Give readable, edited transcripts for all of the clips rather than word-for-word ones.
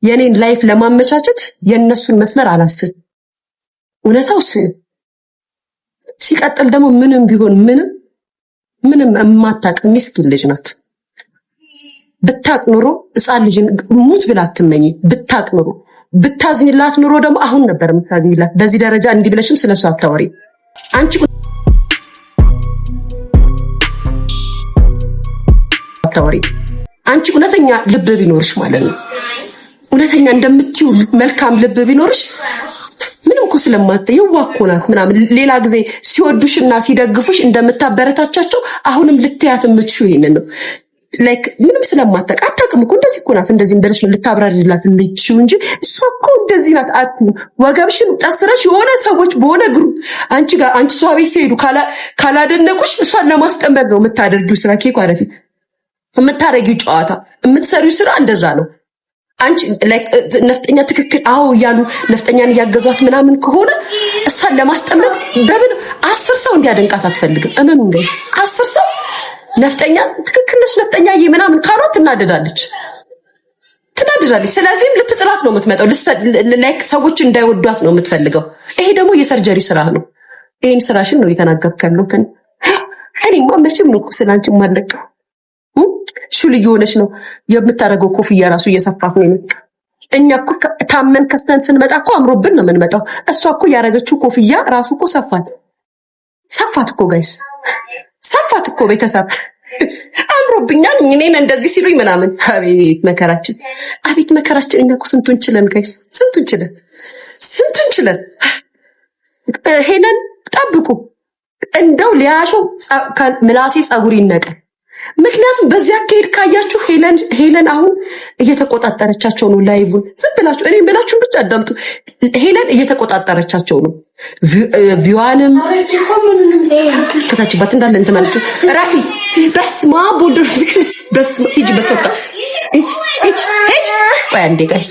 የኔን ላይፍ ለማመቻቸት የነሱን መስመር አላስብ። እውነታው ሲቀጥል ደግሞ ምንም ቢሆን ምንም የማታውቅ ምስኪን ልጅ ናት። ብታቅ ኑሮ ሕፃን ልጅ ሙት ብላ አትመኝ። ብታቅ ኑሮ ብታዝኝላት ኑሮ ደግሞ አሁን ነበር የምታዝኝላት። በዚህ ደረጃ እንዲህ ብለሽም ስለሷ አታወሪ አንቺ እውነተኛ ልብ ቢኖርሽ ማለት ነው። እውነተኛ እንደምትዩ መልካም ልብ ቢኖርሽ ምንም እኮ ስለማትየው ዋኮናት ምናምን ሌላ ጊዜ ሲወዱሽና ሲደግፉሽ እንደምታበረታቻቸው አሁንም ልትያት የምትሹ ይሄንን ነው። ላይክ ምንም ስለማታውቅ አታውቅም እኮ እንደዚህ እኮ ናት። እንደዚህ እንደለሽ ነው ልታብራሪላት የምትችው እንጂ እሷ እኮ እንደዚህ ናት። ወገብሽን ጠስረሽ የሆነ ሰዎች በሆነ ግሩፕ አንቺ እሷ ቤት ሲሄዱ ካላደነቁሽ እሷን ለማስጠመድ ነው የምታደርጊው ስራ። ኬኳ ወደፊት የምታደርጊው ጨዋታ የምትሰሪው ስራ እንደዛ ነው። አንቺ ላይክ ነፍጠኛ ትክክል አዎ እያሉ ነፍጠኛን እያገዟት ምናምን ከሆነ እሷን ለማስጠመድ በምን 10 ሰው እንዲያደንቃት አትፈልግም። እመኑ ጋይስ 10 ሰው ነፍጠኛ ትክክል ነሽ ነፍጠኛ ምናምን ካሏት ትናደዳለች። ስለዚህም ልትጥላት ነው የምትመጣው። ላይክ ሰዎች እንዳይወዷት ነው የምትፈልገው። ይሄ ደግሞ የሰርጀሪ ስራ ነው። ይሄን ስራሽን ነው እየተናገርኩ ያለሁት። እኔማ መቼም ነው ስላንቺ ማለቀው ሹል እየሆነች ነው የምታረገው። ኮፍያ ራሱ እየሰፋት ነው የመጣው። እኛ እኮ ታመን ከስተን ስንመጣ እኮ አምሮብን ነው የምንመጣው። እሷ እኮ ያረገችው ኮፍያ ራሱ እኮ ሰፋት እኮ ጋይስ ሰፋት እኮ ቤተሰብ አምሮብኛል እኔን እንደዚህ ሲሉኝ ምናምን። አቤት መከራችን እኛ እኮ ስንቱን ችለን ጋይስ ስንቱን ችለን ሄለን ጠብቁ እንደው ሊያሾ ምላሴ ጸጉር ይነቀል። ምክንያቱም በዚያ አካሄድ ካያችሁ ሄለን አሁን እየተቆጣጠረቻቸው ነው። ላይቭን ዝም ብላችሁ እኔም ብላችሁን ብቻ አዳምጡ። ሄለን እየተቆጣጠረቻቸው ነው። ቪዋንም ከታችባት እንዳለ እንትን ማለት ነው። ራፊ በስማ ቦልደር በስማ ሂጂ በስተወጣ ሂጂ ባንዴ ጋይስ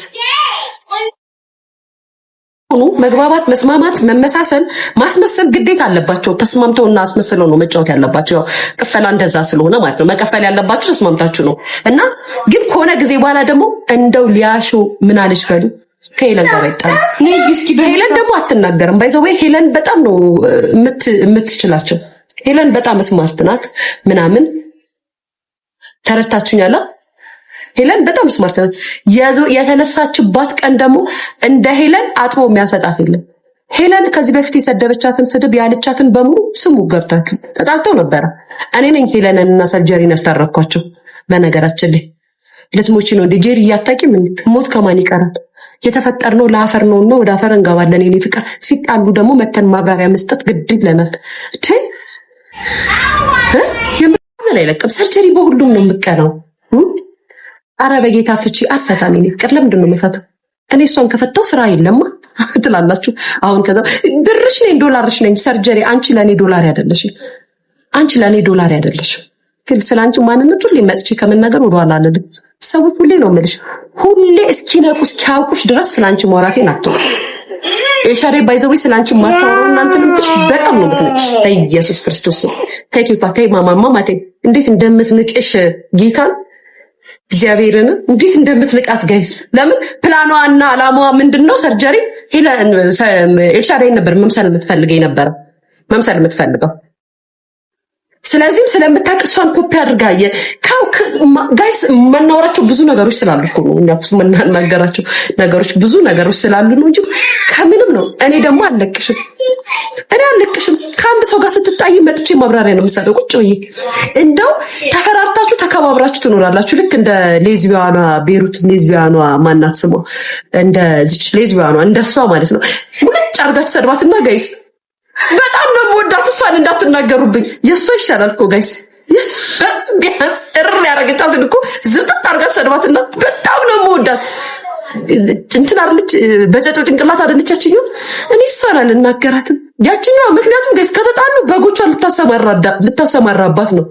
መግባባት፣ መስማማት፣ መመሳሰል፣ ማስመሰል ግዴታ አለባቸው። ተስማምተውና አስመስለው ነው መጫወት ያለባቸው። ቅፈላ እንደዛ ስለሆነ ማለት ነው። መቀፈል ያለባችሁ ተስማምታችሁ ነው። እና ግን ከሆነ ጊዜ በኋላ ደግሞ እንደው ሊያሾ ምን አለች በሉ ከሄለን ጋር ይጣል። ሄለን ደግሞ አትናገርም። ባይዘው ሄለን በጣም ነው የምትችላቸው። ሄለን በጣም ስማርት ናት ምናምን ተረድታችሁኛል። ሄለን በጣም ስማርት ናት። የተነሳችባት ቀን ደግሞ እንደ ሄለን አጥቦ የሚያሰጣት የለም። ሄለን ከዚህ በፊት የሰደበቻትን ስድብ ያለቻትን በሙሉ ስሙ ገብታችሁ ተጣልተው ነበረ። እኔ ነኝ ሄለንን እና ሰርጀሪን ያስታረኳቸው። በነገራችን ላይ ልትሞቺ ነው እንደ ጄሪ እያታቂም ሞት ከማን ይቀራል? የተፈጠርነው ለአፈር ነውና ወደ አፈር እንገባለን። የኔ ፍቅር ሲጣሉ ደግሞ መተን ማብራሪያ መስጠት ግድ ይለናል። የምን አይለቅም ሰርጀሪ በሁሉም ነው የምቀናው። አረ በጌታ ፍቺ አልፈታም። እኔ ፍቅር ለምንድን ነው የምፈታው? እኔ እሷን ከፈታው ስራ የለማ ትላላችሁ። አሁን ከዛ ብርሽ ነኝ ዶላርሽ ነኝ ሰርጀሪ። አንቺ ለኔ ዶላር ያደለሽ ግን ስላንቺ ማንነት ሁሌ መጥቼ ከመናገር ወደኋላ አልልም። ሰዎች ሁሌ ነው የምልሽ፣ ሁሌ እስኪነቁ እስኪያውቁሽ ድረስ ስላንቺ ማውራቴን አትተው። ኤልሻዴ ባይዘው ስላንቺ ማታወራው እናንተ ልምጥሽ በጣም ነው የምትነቅሽ። ኢየሱስ ክርስቶስ ተይ ማማማ ማቴ እንዴት እንደምትንቅሽ ጌታን እግዚአብሔርን እንዴት እንደምትልቃት ጋይስ። ለምን ፕላኗና አላማዋ ምንድነው? ሰርጀሪ ኤልሻዳይ ነበር መምሰል የምትፈልገው። ስለዚህም ስለምታውቅ እሷን ኮፒ አድርጋ ጋይስ መናወራቸው ብዙ ነገሮች ስላሉ እኮ ነው። እኛ መናገራቸው ነገሮች ብዙ ነገሮች ስላሉ ነው እንጂ ከምንም ነው። እኔ ደግሞ አልለቅሽም። ከአንድ ሰው ጋር ስትጣይ መጥቼ ማብራሪያ ነው የምሰጠው። ቁጭ ብዬ እንደው ተፈራርታችሁ ተከባብራችሁ ትኖራላችሁ። ልክ እንደ ሌዝቢያኗ ቤሩት ሌዝቢያኗ ማናት ስሟ እንደዚች ሌዝቢያኗ እንደሷ ማለት ነው። ሙልጭ አርጋችሁ ሰድባትና ጋይስ በጣም ነው የምወዳት። እሷን እንዳትናገሩብኝ። የእሷ ይሻላል እኮ ጋይስ። ቢያንስ እርር ያደረገቻትን እኮ ዝብጥጥ አርጋችሁ ሰድባትና በጣም ነው የምወዳት። እንትን አይደለች በጨጮ ጭንቅላት አይደለቻችኝ። እኔ እሷን አልናገራትም ያችኛው። ምክንያቱም ጋይስ ከተጣሉ በጎቿን ልታሰማራባት ነው።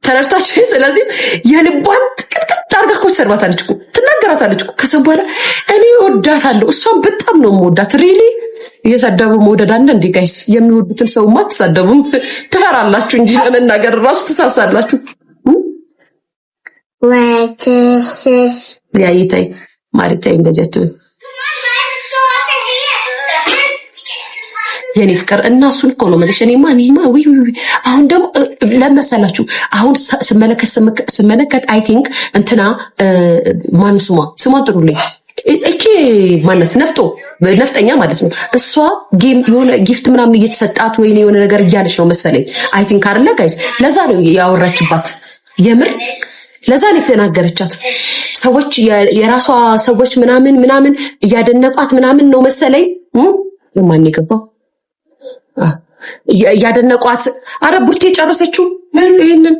ተረድታችሁ? ስለዚህ የልቧን ጥቅጥቅ አርጋ እኮ ሰድባታለች እኮ ትናገራታለች እኮ። ከሰም በኋላ እኔ እወዳታለሁ። እሷን በጣም ነው የምወዳት። ሪሊ እየሰደቡ መውደድ አለ እንዴ ጋይስ? የሚወዱትን ሰውማ አትሳደቡም። ትፈራላችሁ እንጂ ለመናገር ራሱ ትሳሳላችሁ። ያይታይ ማሪታይ እንደዚህ አትበይ የኔ ፍቅር እና እሱን እኮ ነው የምልሽ። እኔማ ወይ አሁን ደግሞ ለመሰላችሁ አሁን ስመለከት አይ ቲንክ እንትና ማን ስሟን ጥሩልኝ እቺ ማነት ነፍጠኛ ማለት ነው። እሷ ጌም የሆነ ጊፍት ምናምን እየተሰጣት ወይ የሆነ ነገር እያለች ነው መሰለኝ አይ ቲንክ አይደለ ጋይስ? ለዛ ነው ያወራችባት የምር ለዛ ነው የተናገረቻት። ሰዎች የራሷ ሰዎች ምናምን እያደነቋት ምናምን ነው መሰለኝ ማን ይገባው እያደነቋት አረ ቡርቴ ጨረሰችው ይሄንን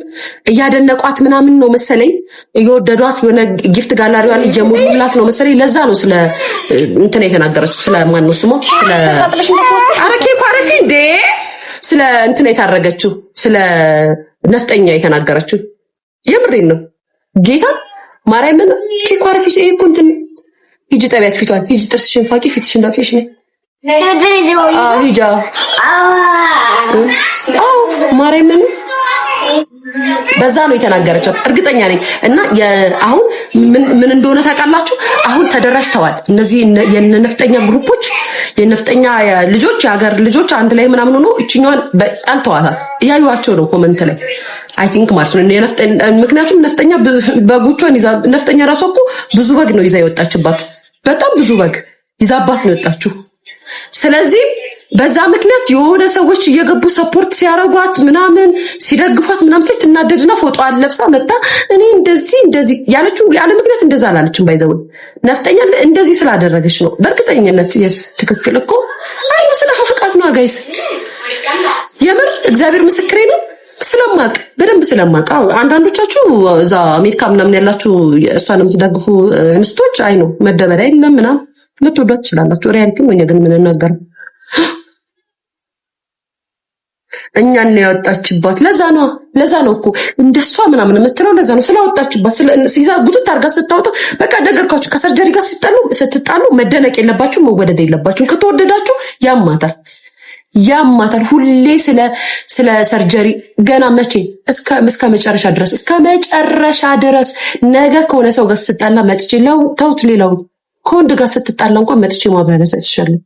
እያደነቋት ምናምን ነው መሰለኝ እየወደዷት የሆነ ጊፍት ጋላሪዋን እየሞሉላት ነው መሰለኝ። ለዛ ነው ስለ እንትና የተናገረችው ስለ ማን ነው ስሟ ስለ አረኬ ኳረፊ እንዴ ስለ እንትና የታረገችው ስለ ነፍጠኛ የተናገረችው የምሬን ነው ጌታ ማርያምን ኳረፊ እኮ እንትን ሂጂ ጠቢያት ፊቷን ሂጂ ጥርስሽን ፋቂ ፊትሽን እንዳትለሽ ነው ሂጃ ማርያምን በዛ ነው የተናገረችው እርግጠኛ ነኝ። እና አሁን ምን እንደሆነ ታውቃላችሁ? አሁን ተደራጅተዋል እነዚህ የነፍጠኛ ግሩፖች የነፍጠኛ ልጆች የሀገር ልጆች አንድ ላይ ምናምን ሆኖ እቺኛዋን በጣም ተዋታል። እያዩዋቸው ነው ኮመንት ላይ አይ ቲንክ ማለት ነው። ምክንያቱም ነፍጠኛ በጎቿን ይዛ ነፍጠኛ ራሷ እኮ ብዙ በግ ነው ይዛ የወጣችባት በጣም ብዙ በግ ይዛባት ነው የወጣችው። ስለዚህ በዛ ምክንያት የሆነ ሰዎች እየገቡ ሰፖርት ሲያረጓት ምናምን ሲደግፏት ምናምን ስትናደድና ፎቶዋን ለብሳ መጣ እኔ እንደዚህ ያለችው ያለ ምክንያት እንደዛ አላለችም። ባይዘው ነፍጠኛ እንደዚህ ስላደረገች ነው በእርግጠኝነት የስ ትክክል እኮ አይኑ ስለማውቃት ነው ጋይስ የምር እግዚአብሔር ምስክሬ ነው ስለማቅ በደንብ ስለማቅ አንዳንዶቻችሁ እዛ አሜሪካ ምናምን ያላችሁ እሷን የምትደግፉ እንስቶች አይ ነው መደበሪያ የለም ምናምን ልትወዷት ትችላላችሁ። ሪያሊቲም ወይ ግን ምን እናገር እኛን ነው ያወጣችባት። ለዛ ነው እኮ እንደሷ ምናምን የምትለው ለዛ ነው ስላወጣችባት ሲዛ ጉትት አርጋ ስታወጣ በቃ ነገርካችሁ። ከሰርጀሪ ጋር ስትጣሉ መደነቅ የለባችሁ መወደድ የለባችሁ። ከተወደዳችሁ ያማታል ሁሌ ስለ ሰርጀሪ ገና መቼ እስከ መጨረሻ ድረስ ነገ ከሆነ ሰው ጋር ስትጣላ መጥቼ ተውት ሌላው ከወንድ ጋር ስትጣላ እንኳን መጥቼ ማብራሪያ ሰጥቻለሁ።